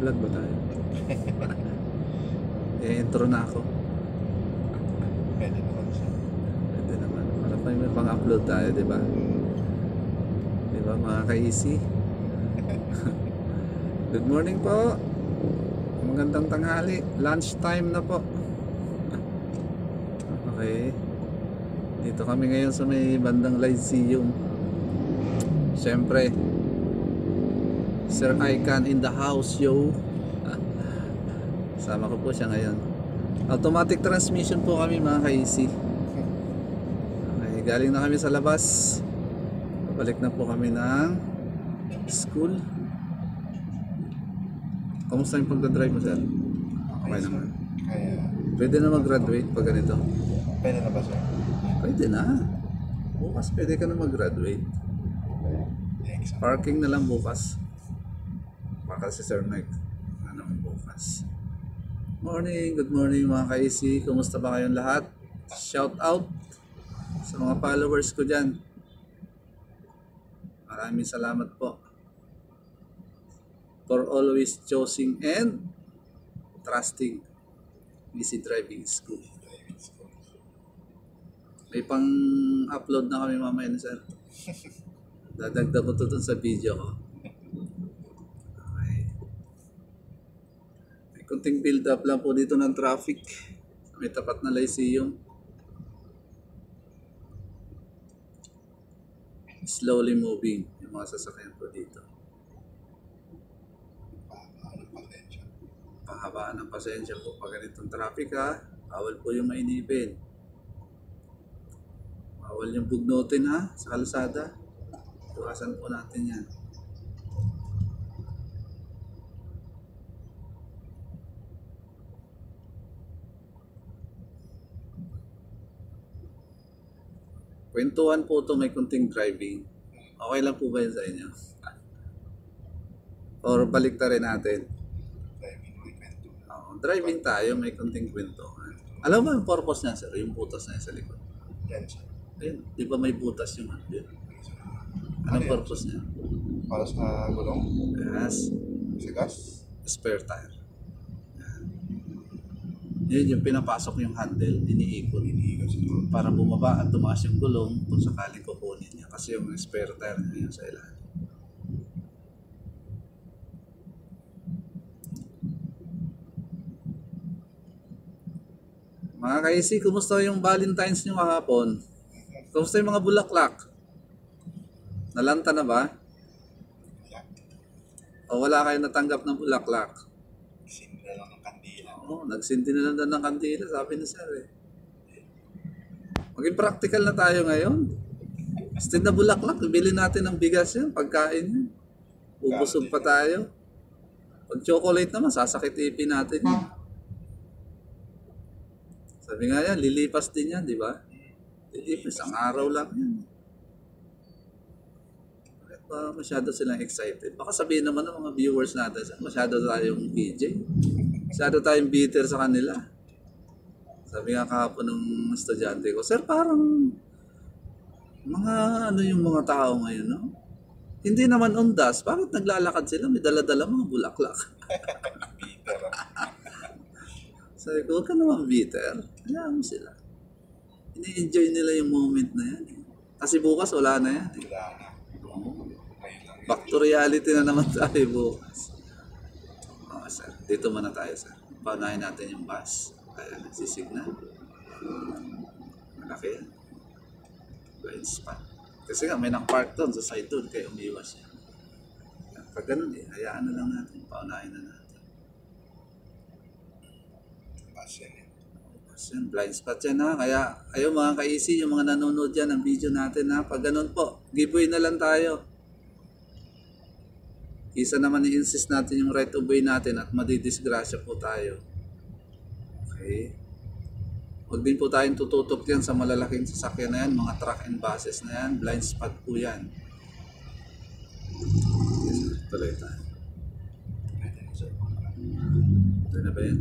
Naka-vlog ba tayo? Intro na ako. Pwede naman siya. Pwede naman. Para pa may pang-upload tayo, di ba? Di ba mga ka-easy? Good morning po. Magandang tanghali. Lunch time na po. Okay. Dito kami ngayon sa may bandang Lyceum. Siyempre, Sir Icon in the house, yo. Sama ko po siya ngayon. Automatic transmission po kami mga ka-easy. Okay, galing na kami sa labas. Balik na po kami ng school. Kamusta yung pagdadrive mo, sir? Okay naman. Kaya, Pwede na mag-graduate pag ganito? pwede na ba siya? Pwede na. Bukas pwede ka na mag-graduate. Exam. Parking na lang bukas. Baka si Sir Mike. Ano bukas. Morning, good morning mga ka-easy. Kumusta ba kayong lahat? Shout out sa mga followers ko dyan. Maraming salamat po for always choosing and trusting Easy Driving School. May pang-upload na kami mamaya na, sir. Dadagdag ko to dun sa video ko. Okay. May kunting build up lang po dito ng traffic. May tapat na Lyceum. Slowly moving yung mga sasakyan po dito. Pahabaan ng pasensya po pag ganitong traffic, ha. Bawal po yung mainipin. Bawal yung bugnutin, ha, sa kalsada. Iwasan po natin yan. Kwentuhan po ito, may kunting driving. Okay lang po ba yun sa inyo? Or balik ta rin natin? Driving tayo, may kunting kwentuhan. Alam mo yung purpose niya, sir? Yung butas na yun sa likod. Yan siya. Ayun, di ba may butas yung ano yun? Anong purpose niya? Para sa gulong? Yes. Sa gas? Spare tire. Yan. Yun yung pinapasok yung handle, iniikot. Iniigaw siguro. Para bumaba at tumaas yung gulong kung sakaling kukunin niya. Kasi yung spare tire niya yun sa ilalim. Mga ka-easy, kumusta yung Valentine's nyo kahapon? Kumusta yung mga bulaklak? Nalanta na ba? O wala kayo natanggap ng bulaklak? Sindi na lang ng kandila. Oo, nagsindi na lang daw ng kandila, sabi ni sir eh. Maging practical na tayo ngayon. Instead na bulaklak, bili natin ng bigas yan, pagkain yan. Ubusog pa tayo. Pag chocolate naman, sasakit ipin natin yan. Sabi nga yan, lilipas din yan, di ba? Lilipas, ang araw lang yan. Bakit masyado silang excited? Baka sabihin naman ng mga viewers natin, masyado tayong PJ. Masyado tayong bitter sa kanila. Sabi nga kahapon ng estudyante ko, sir, parang mga ano yung mga tao ngayon, no? Hindi naman undas. Bakit naglalakad sila? May dala-dala mga bulaklak. Bitter. Sabi ko, huwag ka naman bitter. Hayaan mo sila. Ini-enjoy nila yung moment na yan. Kasi bukas wala na yan. Wala na. Ngayon lang. Back to reality na naman tayo bukas. Okay, sir. Dito muna tayo, sir. Paunahin natin yung bus. Kaya nagsisignal. Malaki yan. Blind spot. Kasi nga may nakapark doon sa side doon. Kaya umiwas yan. Pag ganun eh, hayaan na lang natin. Paunahin na natin. Yan, blind spot yan, ha. Kaya ayaw mga ka-easy, yung mga nanonood dyan ng video natin, ha. Pag ganun po, giveaway na lang tayo. Isa naman i-insist natin yung right of way natin at madidisgrasya po tayo. Okay. Huwag din po tayong tututok yan sa malalaking sasakyan na yan, mga truck and buses na yan. Blind spot po yan. Yes, tuloy tayo. Ito na ba yan?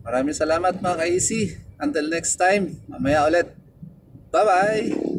Maraming salamat mga ka-easy. Until next time. Mamaya ulit. Bye-bye.